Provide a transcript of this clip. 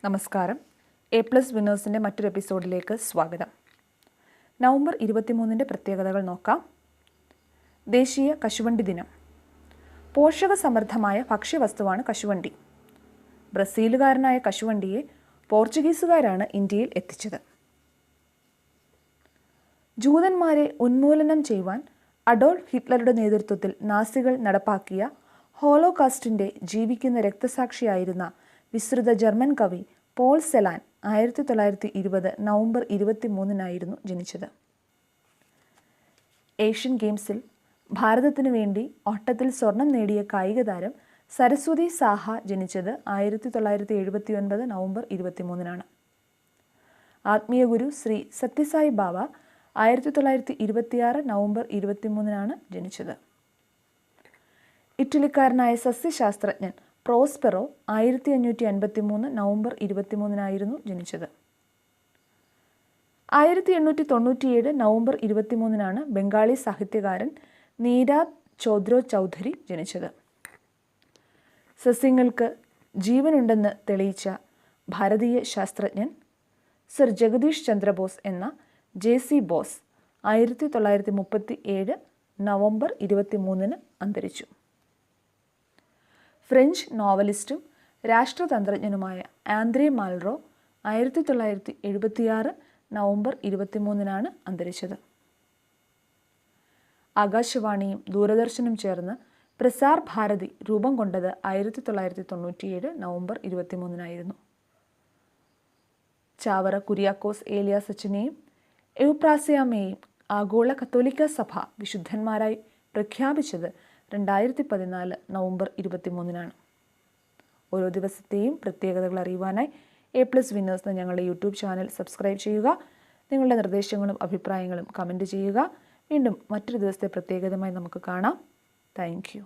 നമസ്കാരം. A+ വിന്നേഴ്സിൻ്റെ മറ്റൊരു എപ്പിസോഡിലേക്ക് സ്വാഗതം. നവംബർ 23 പ്രത്യേകതകൾ നോക്കാം. ദേശീയ കശുവണ്ടി ദിനം. പോഷകസമൃദ്ധമായ ഭക്ഷ്യവസ്തുവാണ് കശുവണ്ടി. ബ്രസീലുകാരനായ കശുവണ്ടിയെ പോർച്ചുഗീസുകാരാണ് ഇന്ത്യയിൽ എത്തിച്ചത്. ജൂതന്മാരെ ഉന്മൂലനം ചെയ്യുവാൻ അഡോൾഫ് ഹിറ്റ്ലറുടെ നേതൃത്വത്തിൽ നാസികൾ നടപ്പാക്കിയ ഹോളോകാസ്റ്റിൻ്റെ ജീവിക്കുന്ന രക്തസാക്ഷിയായിരുന്ന വിശ്രുത ജർമ്മൻ കവി പോൾ സെലാൻ 1920 നവംബർ 23 ജനിച്ചത്. ഏഷ്യൻ ഗെയിംസിൽ ഭാരതത്തിനു വേണ്ടി ഓട്ടത്തിൽ സ്വർണം നേടിയ കായിക താരം സരസ്വതി സാഹ ജനിച്ചത് 1979 നവംബർ 23. ആത്മീയ ഗുരു ശ്രീ സത്യസായി ബാബ 1926 നവംബർ 23 ജനിച്ചത്. ഇറ്റലിക്കാരനായ സസ്യശാസ്ത്രജ്ഞൻ പ്രോസ്പെറോ 1553 നവംബർ 23 ജനിച്ചത്. 1897 നവംബർ 23 ബംഗാളി സാഹിത്യകാരൻ നീരാദ് ചോദ്രോ ചൗധരി ജനിച്ചത്. സസ്യങ്ങൾക്ക് ജീവനുണ്ടെന്ന് തെളിയിച്ച ഭാരതീയ ശാസ്ത്രജ്ഞൻ സർ ജഗദീഷ് ചന്ദ്രബോസ് എന്ന JC ബോസ് 1937 നവംബർ 23 അന്തരിച്ചു. ഫ്രഞ്ച് നോവലിസ്റ്റും രാഷ്ട്രതന്ത്രജ്ഞനുമായ ആന്ദ്രേ മാൽറോ 1976 നവംബർ 23 അന്തരിച്ചത്. ആകാശവാണിയും ദൂരദർശനും ചേർന്ന് പ്രസാർ ഭാരതി രൂപം കൊണ്ടത് 1997 നവംബർ 23 ചാവറ കുര്യാക്കോസ് ഏലിയ സച്ചിനെയും എവുപ്രാസ്യാമയെയും ആഗോള കത്തോലിക്ക സഭ വിശുദ്ധന്മാരായി പ്രഖ്യാപിച്ചത് 2014 നവംബർ 23 ഓരോ ദിവസത്തെയും പ്രത്യേകതകൾ അറിയുവാനായി A+ വിന്നേഴ്സ് എന്ന ഞങ്ങളുടെ യൂട്യൂബ് ചാനൽ സബ്സ്ക്രൈബ് ചെയ്യുക. നിങ്ങളുടെ നിർദ്ദേശങ്ങളും അഭിപ്രായങ്ങളും കമൻറ്റ് ചെയ്യുക. വീണ്ടും മറ്റൊരു ദിവസത്തെ പ്രത്യേകതയുമായി നമുക്ക് കാണാം. Thank you.